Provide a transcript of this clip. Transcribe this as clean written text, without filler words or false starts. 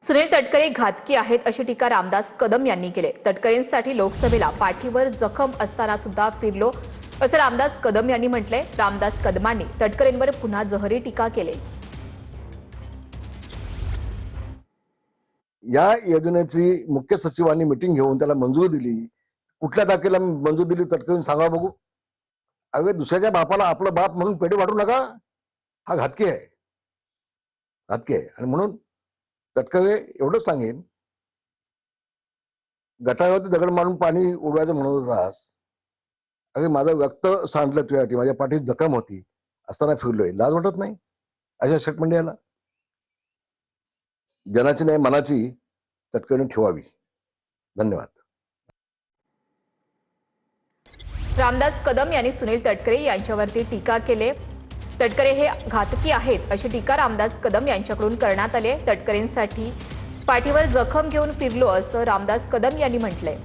सुनील तटकरे घातकी आहेत अशी टीका रामदास कदम यांनी केली। तटकरेंसाठी लोकसभेला पाठीवर जखम असताना सुद्धा फिरलो असं रामदास कदम यांनी म्हटलंय। रामदास कदमांनी तटकरेंवर पुन्हा जहरी टीका केली। या योजनेची मुख्य सचिवांनी मीटिंग घेऊन त्याला मंजुरी दिली। कुठल्या तारखेला मंजुरी दिली तटकरेंनी सांगा बघू। अगं दुसऱ्याच्या बापाला आपलं बाप म्हणून पेढे वाटू नका, हा घातकी आहे, घातकी आहे। आणि म्हणून तटकरे एवढंच सांगेन, गटारावरती दगड मारून पाणी उडवायचं म्हणत होतास, अरे माझं रक्त सांडलं तुझ्यासाठी, माझ्या पाठीत जखम होती असताना फिरलोय, लाज वाटत नाही अशा शटमंडी याला? जनाची नाही मनाची तटकरेने ठेवावी। धन्यवाद। रामदास कदम यांनी सुनील तटकरे यांच्यावरती टीका केली। तटकरे हे घातकी आहेत अशी टीका रामदास कदम यांच्याकडून करण्यात आली। तटकरेंसाठी पाठीवर जखम घेऊन फिरलो असं रामदास कदम यांनी म्हटलंय।